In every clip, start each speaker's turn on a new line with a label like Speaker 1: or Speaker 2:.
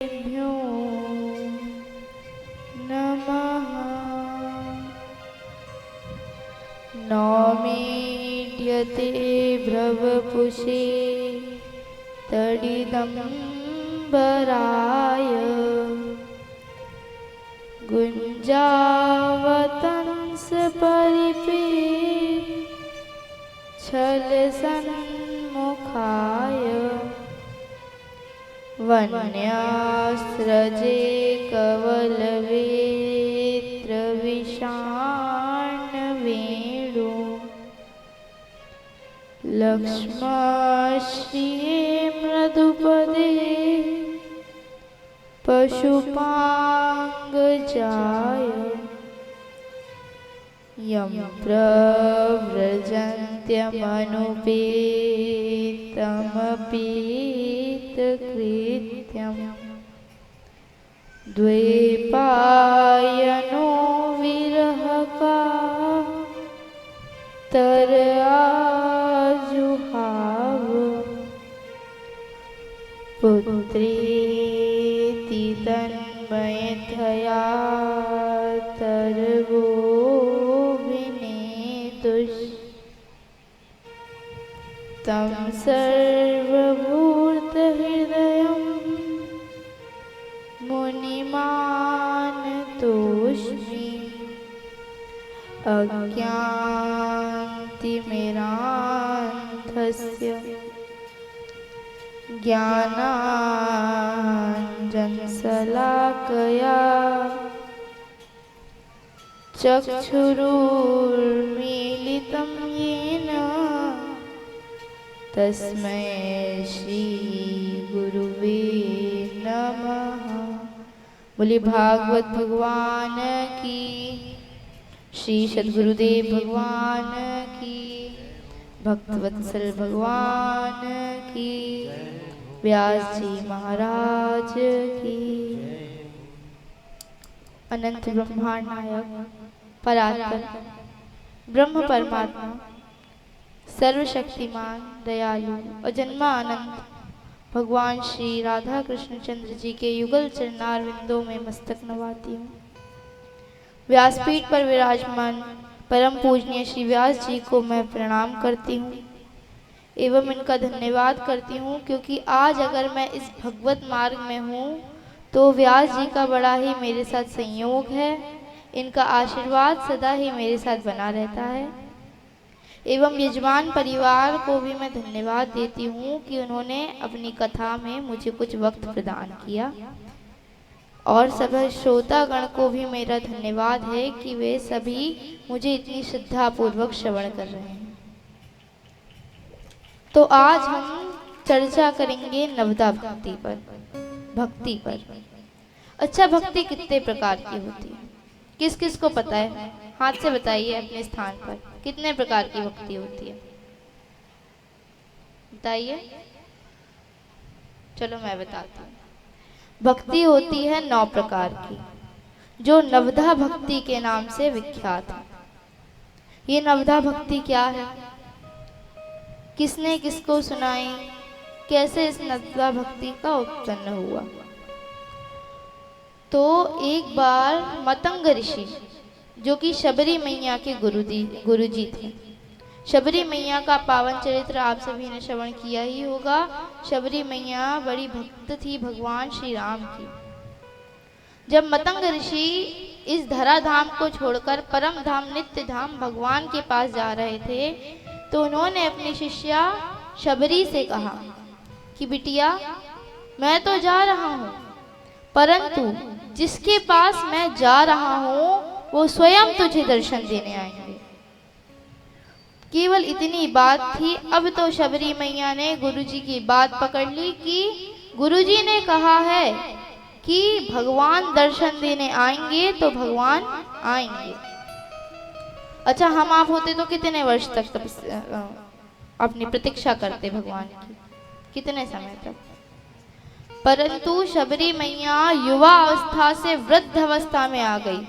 Speaker 1: भ्यो नमः। नौमीड्यते भ्रवपुषे तडिदम्बराय गुञ्जावतंस परिपीत छलसन्मुखाय वन्यास्रजे कवलवेत्रविषाणवेणु लक्ष्मश्रिये मृदुपदे पशुपाङ्गजाय यं प्रव्रजन्त्यमनुपेतमपीतकृत्यं द्वैपायनो विरहकातर आजुहाव पुत्रेति तन्मयतया तरवो तं सर्वभूतहृदयं मुनिमानतोऽस्मि अज्ञानतिमिरान्धस्य ज्ञानाञ्जनशलाकया चक्षुरुन्मीलितं येन तस्मै श्री गुरुवे नमः। बोले भागवत भगवान की, श्री सद्गुरुदेव भगवान की, भक्तवत्सल भगवान की, व्यास जी महाराज की। अनंत ब्रह्मांड नायक परात्पर ब्रह्म परमात्मा सर्वशक्तिमान दयालु अजन्मानंद भगवान श्री राधा कृष्ण चंद्र जी के युगल चरणार विंदों में मस्तक नवाती हूँ। व्यासपीठ पर विराजमान परम पूजनीय श्री व्यास जी को मैं प्रणाम करती हूँ एवं इनका धन्यवाद करती हूँ, क्योंकि आज अगर मैं इस भगवत मार्ग में हूँ तो व्यास जी का बड़ा ही मेरे साथ संयोग है। इनका आशीर्वाद सदा ही मेरे साथ बना रहता है। एवं यजमान परिवार को भी मैं धन्यवाद देती हूँ कि उन्होंने अपनी कथा में मुझे कुछ वक्त प्रदान किया, और सभी श्रोतागण को भी मेरा धन्यवाद है कि वे सभी मुझे इतनी श्रद्धा पूर्वक श्रवण कर रहे हैं। तो आज हम चर्चा करेंगे नवदा भक्ति पर। अच्छा, भक्ति कितने प्रकार की होती है? किस किस को पता है? हाथ से बताइए अपने स्थान पर कितने प्रकार की भक्ति होती है, बताइए। चलो मैं बताती हूँ। भक्ति होती है 9 प्रकार की, जो नवदा भक्ति के नाम से विख्यात है। ये नवदा भक्ति क्या है, किसने किसको सुनाई, कैसे इस नवदा भक्ति का उत्पन्न हुआ? तो एक बार मतंग ऋषि, जो कि शबरी मैया के गुरुजी थे। शबरी मैया का पावन चरित्र आप सभी ने श्रवण किया ही होगा। शबरी मैया बड़ी भक्त थी भगवान श्री राम की। जब मतंग ऋषि इस धराधाम को छोड़कर परम धाम नित्य धाम भगवान के पास जा रहे थे, तो उन्होंने अपनी शिष्या शबरी से कहा कि बिटिया, मैं तो जा रहा हूँ, परंतु जिसके पास मैं जा रहा हूँ वो स्वयं तुझे दर्शन देने आएंगे। केवल इतनी बात थी। अब तो शबरी मैया ने गुरुजी की बात पकड़ ली कि गुरुजी ने कहा है कि भगवान दर्शन देने आएंगे तो भगवान आएंगे। अच्छा, हम आप होते तो कितने वर्ष तक अपनी प्रतीक्षा करते भगवान की, कितने समय तक? परंतु शबरी मैया युवा अवस्था से वृद्ध अवस्था में आ गई,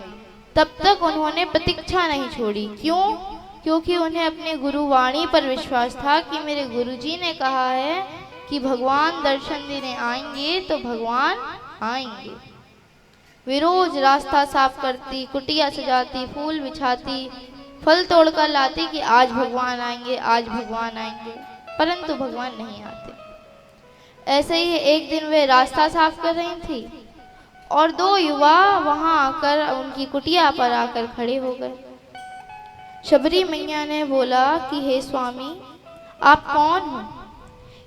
Speaker 1: तब तक उन्होंने प्रतीक्षा नहीं छोड़ी। क्यों? क्योंकि उन्हें अपने गुरुवाणी पर विश्वास था कि मेरे गुरुजी ने कहा है कि भगवान दर्शन देने आएंगे तो भगवान खाएंगे। वे रोज रास्ता साफ करती, कुटिया सजाती, फूल बिछाती, फल तोड़कर लाती कि आज भगवान आएंगे, आज भगवान आएंगे, परंतु भगवान नहीं आते। ऐसे ही एक दिन वे रास्ता साफ कर रही थी और दो युवा वहां आकर उनकी कुटिया पर आकर खड़े हो गए। शबरी मैया ने बोला कि हे स्वामी, आप कौन हो?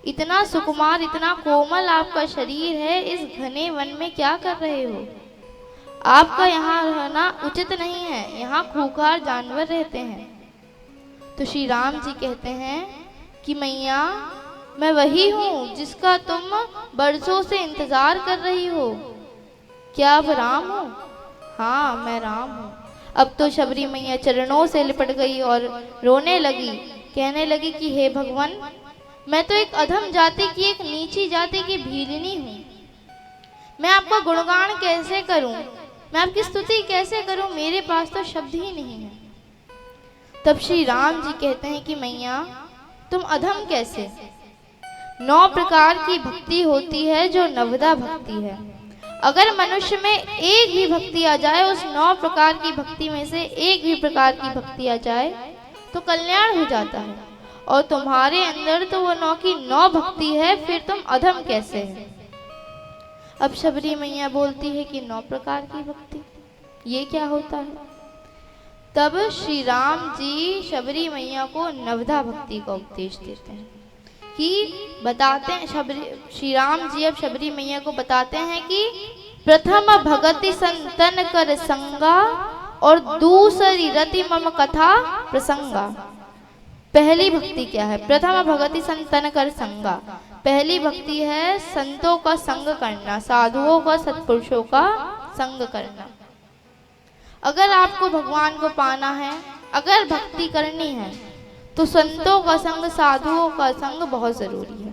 Speaker 1: इतना सुकुमार, इतना कोमल आपका शरीर है, इस घने वन में क्या कर रहे हो? आपका यहाँ रहना उचित नहीं है, यहाँ खूंखार जानवर रहते हैं। तो श्री राम जी कहते हैं कि मैया, मैं वही हूँ जिसका तुम बरसों से इंतजार कर रही हो। क्या आप राम हो? हाँ, मैं राम हूँ। अब तो शबरी मैया चरणों से लिपट गई और रोने लगी, कहने लगी कि हे भगवान, मैं तो एक अधम जाति की, एक नीची जाति की भीलनी हूँ। मैं आपका गुणगान कैसे करूं? मैं आपकी स्तुति कैसे करूं? मेरे पास तो शब्द ही नहीं है। तब श्री राम जी कहते हैं कि मैया, तुम अधम कैसे? 9 प्रकार की भक्ति होती है जो नवदा भक्ति है। अगर मनुष्य में एक भी भक्ति आ जाए, उस 9 प्रकार की भक्ति में से एक भी प्रकार की भक्ति आ जाए तो कल्याण हो जाता है। और तुम्हारे अंदर तो वो 9 की 9 भक्ति है, फिर तुम अधम कैसे है? अब शबरी मैया बोलती है कि 9 प्रकार की भक्ति, ये क्या होता है? तब श्री राम जी शबरी मैया को नवदा भक्ति का उपदेश देते हैं कि बताते हैं, श्री राम जी अब शबरी मैया को बताते हैं कि प्रथम भगति संतन कर संगा और दूसरी रति मम कथा प्रसंगा। पहली भक्ति क्या है? प्रथम भगति संतन कर संगा। पहली भक्ति है संतों का संग करना, साधुओं का, सत्पुरुषों का संग करना। अगर आपको भगवान को पाना है, अगर भक्ति करनी है, तो संतों का संग, साधुओं का संग बहुत जरूरी है।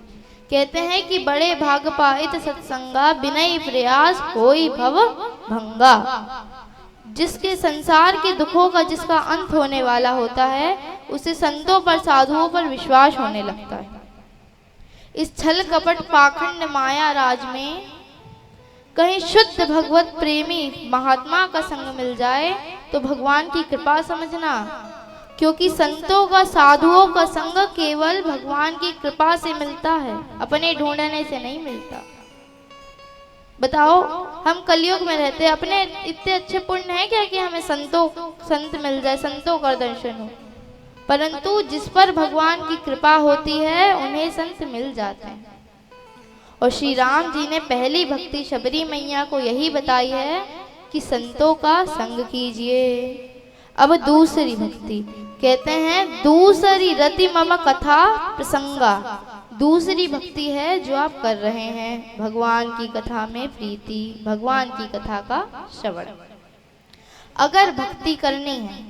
Speaker 1: कहते हैं कि बड़े भाग पाइत सत्संगा, बिनय प्रयास होई भव भंगा। जिसके संसार के दुखों का, जिसका अंत होने वाला होता है, उसे संतों पर, साधुओं पर विश्वास होने लगता है। इस छल कपट पाखंड माया राज में कहीं शुद्ध भगवत प्रेमी महात्मा का संग मिल जाए तो भगवान की कृपा समझना, क्योंकि संतों का, साधुओं का संग केवल भगवान की कृपा से मिलता है, अपने ढूंढने से नहीं मिलता। बताओ, हम कलयुग में रहते हैं, अपने इतने अच्छे पुण्य है क्या कि हमें संत मिल जाए, संतों का दर्शन हो? परंतु जिस पर भगवान की कृपा होती है उन्हें संत मिल जाते हैं। और श्री राम जी ने पहली भक्ति शबरी मैया को यही बताई है कि संतों का संग कीजिए। अब दूसरी भक्ति कहते हैं, दूसरी रति मम कथा प्रसंगा। दूसरी भक्ति है जो आप कर रहे हैं, भगवान की कथा में प्रीति, भगवान की कथा का श्रवण। अगर भक्ति करनी है,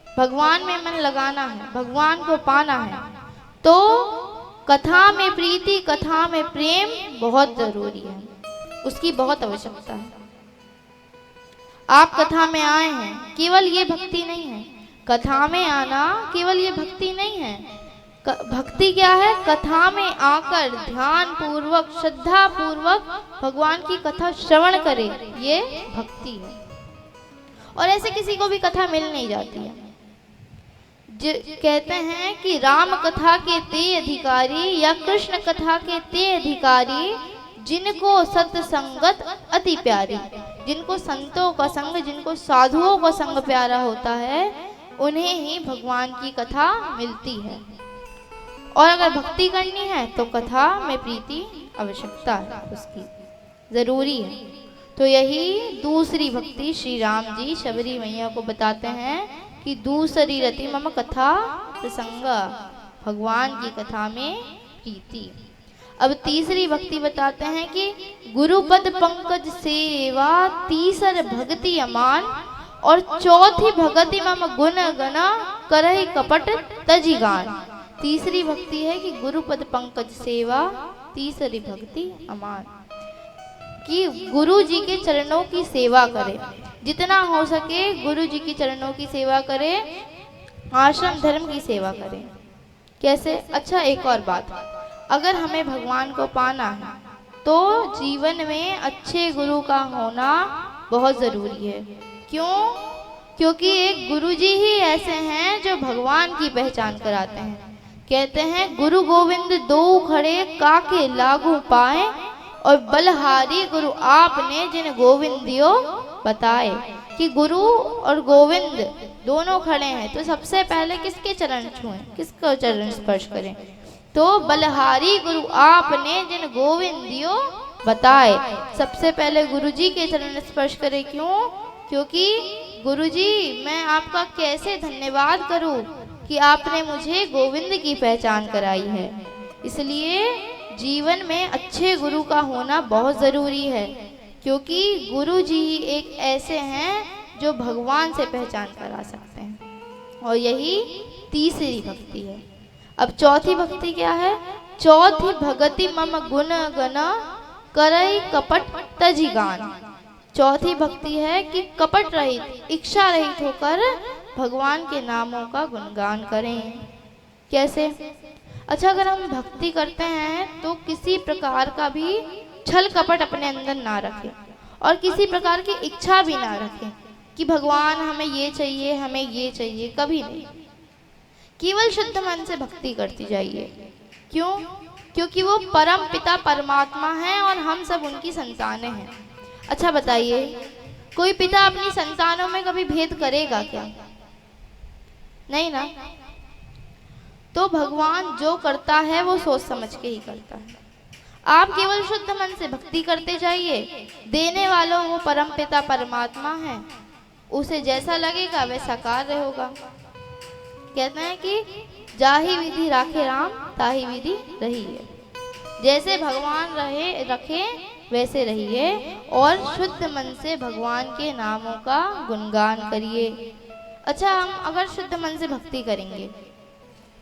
Speaker 1: भगवान में मन लगाना है, भगवान को पाना है, तो कथा में प्रीति, कथा में प्रेम बहुत जरूरी है, उसकी बहुत आवश्यकता है। आप कथा में आए हैं, केवल ये भक्ति नहीं है। कथा में आना केवल ये भक्ति नहीं है। भक्ति क्या है? कथा में आकर ध्यान पूर्वक, श्रद्धा पूर्वक भगवान की कथा श्रवण करे, ये भक्ति है। और ऐसे किसी को भी कथा मिल नहीं जाती है। कहते हैं कि राम कथा के ते अधिकारी या कृष्ण कथा के ते अधिकारी, जिनको सत्संगत अति प्यारी। जिनको संतों का संग, जिनको साधुओं का संग प्यारा होता है, उन्हें ही भगवान की कथा मिलती है। और अगर भक्ति करनी है तो कथा में प्रीति आवश्यकता है, उसकी जरूरी है। तो यही दूसरी भक्ति श्री राम जी शबरी मैया को बताते हैं कि दूसरी रति मम कथा प्रसंग, भगवान की कथा में प्रीति। अब तीसरी भक्ति बताते हैं कि गुरुपद पंकज सेवा, तीसर भक्ति अमान, और चौथी भक्ति मम गुण गना, करहि कपट तजी गान। तीसरी भक्ति है कि गुरुपद पंकज सेवा, तीसरी भक्ति अमान, कि गुरु जी के चरणों की सेवा करें, जितना हो सके गुरु जी की चरणों की सेवा करें, आश्रम धर्म की सेवा करें। कैसे? अच्छा, एक और बात, अगर हमें भगवान को पाना है तो जीवन में अच्छे गुरु का होना बहुत ज़रूरी है। क्यों? क्योंकि एक गुरुजी ही ऐसे हैं जो भगवान की पहचान कराते हैं। कहते हैं गुरु गोविंद दो खड़े काके लागू पाए, और बलहारी गुरु आपने जिन गोविंदियो बताए। कि गुरु और गोविंद दोनों खड़े हैं तो सबसे पहले किसके चरण छुएं, किसको चरण स्पर्श करें? तो बलहारी गुरु आपने जिन गोविंदियो बताए, सबसे पहले गुरुजी के चरण स्पर्श करें। क्यों? क्योंकि गुरुजी मैं आपका कैसे धन्यवाद करूं कि आपने मुझे गोविंद की पहचान कराई है। इसलिए जीवन में अच्छे गुरु का होना बहुत ज़रूरी है, क्योंकि गुरु जी एक ऐसे हैं जो भगवान से पहचान करा सकते हैं। और यही तीसरी भक्ति है। अब चौथी भक्ति क्या है? चौथी भगति मम गुण गण करई कपट तजी गान। चौथी भक्ति है कि कपट रहित, इच्छा रहित होकर भगवान के नामों का गुणगान करें। कैसे? अच्छा, अगर हम भक्ति करते हैं तो किसी प्रकार का भी छल कपट अपने अंदर ना रखें, और किसी प्रकार की इच्छा भी ना रखें कि भगवान हमें ये चाहिए, हमें ये चाहिए, कभी नहीं। केवल शुद्ध मन से भक्ति करती जाइए। क्यों? क्योंकि वो परम पिता परमात्मा हैं और हम सब उनकी संतानें हैं। अच्छा बताइए, कोई पिता अपनी संतानों में कभी भेद करेगा क्या? नहीं ना। तो भगवान जो करता है वो सोच समझ के ही करता है। आप केवल शुद्ध मन से भक्ति करते जाइए। देने वालों वो परम पिता परमात्मा है, उसे जैसा लगेगा वैसा कार्य होगा। कहते हैं कि जाहि विधि राखे राम ताहि विधि रहिए। जैसे भगवान रखे वैसे रहिए, और शुद्ध मन से भगवान के नामों का गुणगान करिए। अच्छा, हम अगर शुद्ध मन से भक्ति करेंगे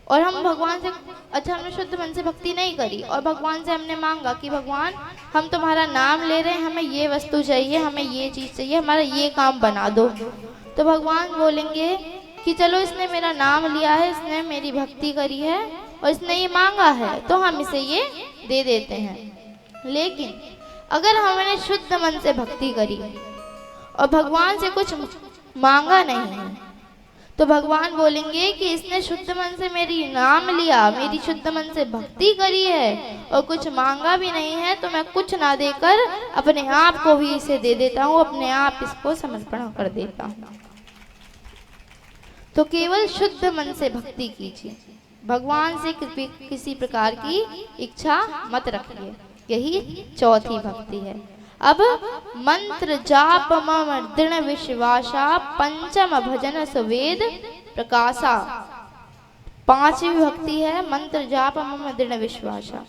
Speaker 1: और हम भगवान से, अच्छा हमने शुद्ध मन से भक्ति नहीं करी और भगवान से हमने मांगा कि भगवान हम तुम्हारा नाम ले रहे हैं, हमें ये वस्तु चाहिए, हमें ये चीज़ चाहिए, हमारा ये काम बना दो, तो भगवान बोलेंगे कि चलो इसने मेरा नाम लिया है, इसने मेरी भक्ति करी है और इसने ये मांगा है, तो हम इसे ये दे देते हैं। लेकिन अगर हमने शुद्ध मन से भक्ति करी और भगवान से कुछ मांगा नहीं है, तो भगवान बोलेंगे कि इसने शुद्ध मन से मेरी नाम लिया, मेरी शुद्ध मन से भक्ति करी है और कुछ मांगा भी नहीं है, तो मैं कुछ ना देकर अपने आप को भी इसे दे देता हूँ, अपने आप इसको समर्पण कर देता हूँ। तो केवल शुद्ध मन से भक्ति कीजिए, भगवान से किसी प्रकार की इच्छा मत रखिए। यही चौथी भक्ति है। अब मंत्र जाप मम दृढ़ विश्वासा, पंचम भजन सुवेद प्रकाशा। पांचवी भक्ति है मंत्र जाप मम दृढ़ विश्वासा।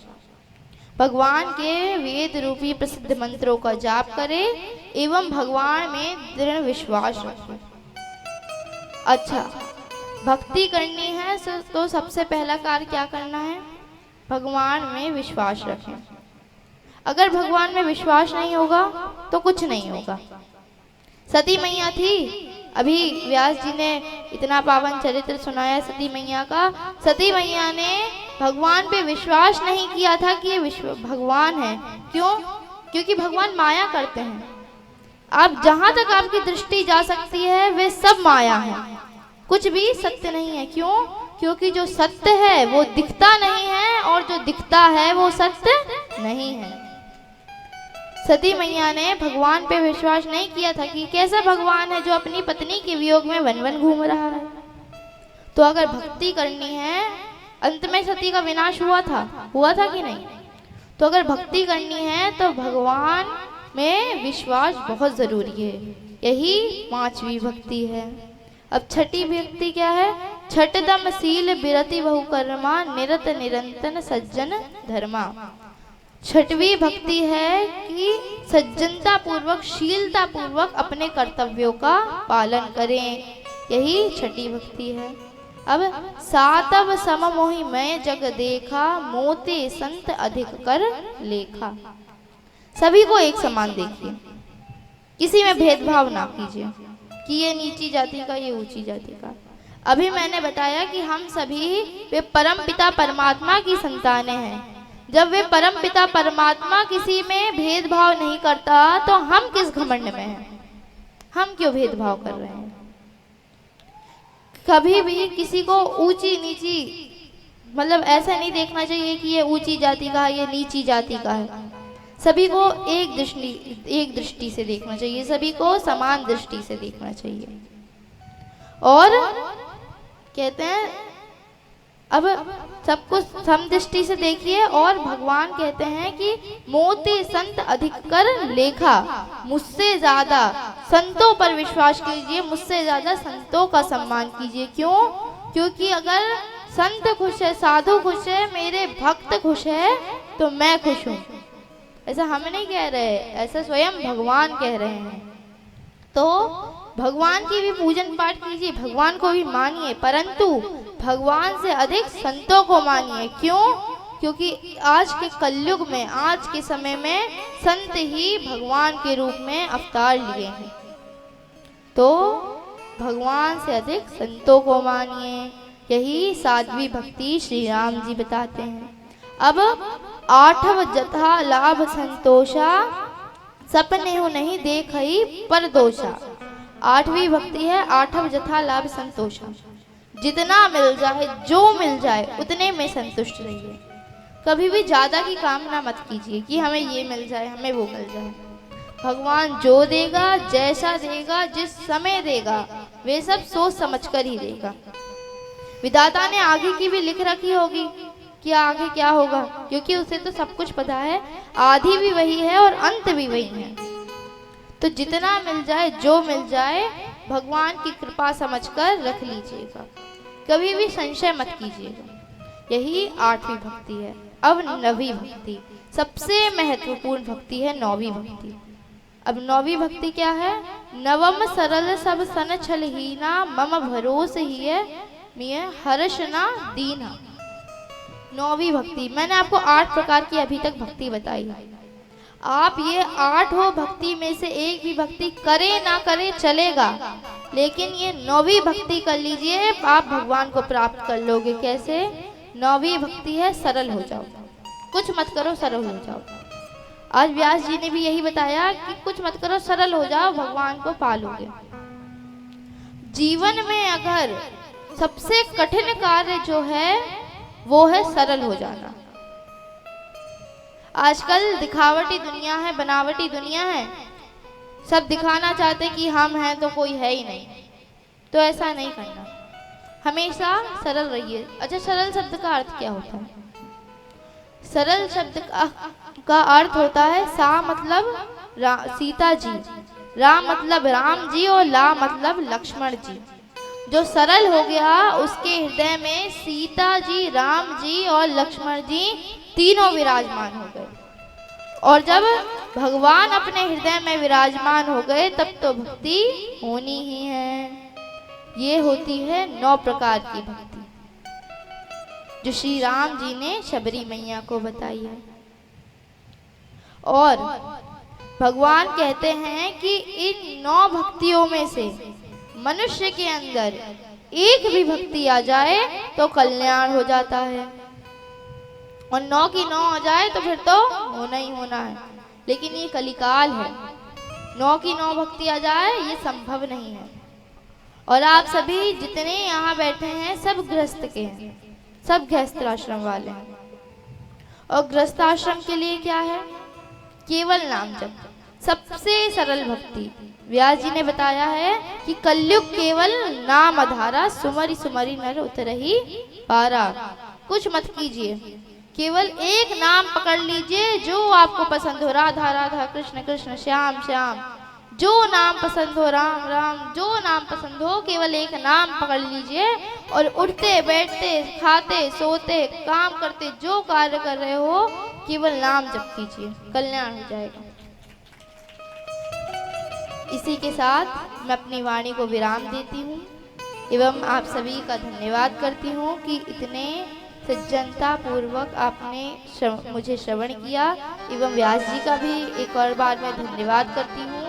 Speaker 1: भगवान के वेद रूपी प्रसिद्ध मंत्रों का जाप करें एवं भगवान में दृढ़ विश्वास रखें। अच्छा, भक्ति करनी है तो सबसे पहला कार्य क्या करना है? भगवान में विश्वास रखें। अगर भगवान में विश्वास नहीं होगा तो कुछ नहीं होगा। सती मैया थी, अभी व्यास जी ने इतना पावन चरित्र सुनाया सती मैया का। सती मैया ने भगवान पे विश्वास नहीं किया था कि ये भगवान है। क्यों? क्योंकि भगवान माया करते हैं। आप जहां तक आपकी दृष्टि जा सकती है वे सब माया है, कुछ भी सत्य नहीं है। क्यों? क्योंकि जो सत्य है वो दिखता नहीं है और जो दिखता है वो सत्य नहीं है। सती मैया ने भगवान पे विश्वास नहीं किया था कि कैसा भगवान है जो अपनी पत्नी के वियोग में वन वन घूम रहा है। तो अगर भक्ति करनी है, अंत में सती का विनाश हुआ था कि नहीं? तो अगर भक्ति करनी है तो भगवान में विश्वास बहुत जरूरी है। यही पांचवी भक्ति है। अब छठी भक्ति क्या है? छठदम शील बिरति बहुकर्मा, निरत निरंतन सज्जन धर्मा। छठवीं भक्ति है कि सज्जनता पूर्वक, शीलता पूर्वक अपने कर्तव्यों का पालन करें। यही छठी भक्ति है। अब सातव सम मोहि मैं जग देखा, मोते संत अधिक कर लेखा। सभी को एक समान देखिए, किसी में भेदभाव ना कीजिए कि ये नीची जाति का, ये ऊंची जाति का। अभी मैंने बताया कि हम सभी वे परम पिता परमात्मा की संतानें हैं। जब वे परम पिता परमात्मा किसी में भेदभाव नहीं करता तो हम किस घमंड में हैं? हम क्यों भेदभाव कर रहे हैं? कभी भी किसी को ऊंची नीची मतलब ऐसा नहीं देखना चाहिए कि ये ऊंची जाति का है, ये नीची जाति का है। सभी को एक दृष्टि से देखना चाहिए, सभी को समान दृष्टि से देखना चाहिए। और कहते हैं अब सबको सम दृष्टि से देखिए। और भगवान कहते हैं कि मोते संत अधिक कर लेखा, मुझसे ज्यादा संतों पर विश्वास कीजिए, मुझसे ज्यादा संतों का सम्मान कीजिए। क्यों? क्योंकि अगर संत खुश है, साधु खुश है, मेरे भक्त खुश है तो मैं खुश हूँ। ऐसा हम नहीं कह रहे, ऐसा स्वयं भगवान कह रहे हैं। तो भगवान की भी पूजन पाठ कीजिए, भगवान को भी मानिए, परंतु भगवान से अधिक संतों को मानिए। क्यों? क्योंकि आज के कलयुग में, आज के समय में संत ही भगवान के रूप में अवतार लिए हैं। तो भगवान से अधिक संतों को मानिए, यही साध्वी भक्ति श्री राम जी बताते हैं। अब आठव जथा लाभ संतोषा, सपने हो नहीं देखई पर दोषा। आठवीं भक्ति है आठव जथा लाभ संतोषा। जितना मिल जाए, जो मिल जाए उतने में संतुष्ट रहिए। कभी भी ज्यादा की कामना मत कीजिए कि हमें ये मिल जाए, हमें वो मिल जाए। भगवान जो देगा, जैसा देगा, जिस समय देगा, वे सब सोच समझ कर ही देगा। विधाता ने आगे की भी लिख रखी होगी कि आगे क्या होगा, क्योंकि उसे तो सब कुछ पता है। आदि भी वही है और अंत भी वही है। तो जितना मिल जाए, जो मिल जाए, भगवान की कृपा समझकर रख लीजिएगा, कभी भी संशय मत कीजिएगा। यही आठवीं भक्ति है। अब नवीं भक्ति, सबसे महत्वपूर्ण भक्ति है नौवीं भक्ति। अब नौवीं भक्ति क्या है? नवम सरल सब सन छल हीना, मम भरोस ही है मिय हर्ष ना दीना। नौवीं भक्ति, मैंने आपको 8 प्रकार की अभी तक भक्ति बताई। आप ये 8 भक्ति में से एक भी भक्ति करे ना करे चलेगा, लेकिन ये नौवीं भक्ति कर लीजिए, आप भगवान को प्राप्त कर लोगे। कैसे? नौवीं भक्ति है सरल हो जाओ, कुछ मत करो, सरल हो जाओ। आज व्यास जी ने भी यही बताया कि कुछ मत करो, सरल हो जाओ, भगवान को पालोगे। जीवन में अगर सबसे कठिन कार्य जो है वो है सरल हो जाना। आजकल दिखावटी दुनिया है, बनावटी दुनिया है, सब दिखाना चाहते कि हम हैं तो कोई है ही नहीं। तो ऐसा नहीं करना, हमेशा सरल रहिए। अच्छा, सरल शब्द का अर्थ क्या होता है? सरल शब्द का अर्थ होता है सा मतलब सीता जी, राम मतलब राम जी, और ला मतलब लक्ष्मण जी। जो सरल हो गया उसके हृदय में सीता जी, राम जी और लक्ष्मण जी तीनों विराजमान हो गए। और जब भगवान अपने हृदय में विराजमान हो गए तब तो भक्ति होनी ही है। ये होती है 9 प्रकार की भक्ति जो श्री राम जी ने शबरी मैया को बताई है। और भगवान कहते हैं कि इन 9 भक्तियों में से मनुष्य के अंदर एक भी भक्ति आ जाए तो कल्याण हो जाता है, और 9 की 9 हो जाए तो फिर तो होना ही होना है। लेकिन ये कलिकाल है, 9 की 9 भक्ति आ जाए ये संभव नहीं है। और आप सभी जितने यहाँ बैठे हैं सब गृहस्थ के हैं, सब गृहस्थ आश्रम वाले हैं। और गृहस्थ आश्रम के लिए क्या है? केवल नाम जप, सबसे सरल भक्ति। व्यास जी ने बताया है कि कलयुग केवल नाम आधारा, सुमरि सुमरि नर उतरहि पारा। कुछ मत कीजिए, केवल एक नाम पकड़ लीजिए जो आपको पसंद हो। राधा राधा, कृष्ण कृष्ण, श्याम श्याम, जो नाम पसंद हो, राम राम, जो नाम पसंद हो, केवल एक नाम पकड़ लीजिए। और उठते बैठते, खाते सोते, काम करते, जो कार्य कर रहे हो, केवल नाम जप कीजिए, कल्याण हो जाएगा। इसी के साथ मैं अपनी वाणी को विराम देती हूँ एवं आप सभी का धन्यवाद करती हूँ कि इतने सज्जनता पूर्वक आपने मुझे श्रवण किया। एवं व्यास जी का भी एक और बार मैं धन्यवाद करती हूँ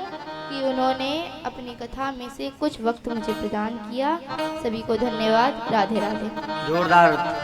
Speaker 1: कि उन्होंने अपनी कथा में से कुछ वक्त मुझे प्रदान किया। सभी को धन्यवाद। राधे राधे। जोरदार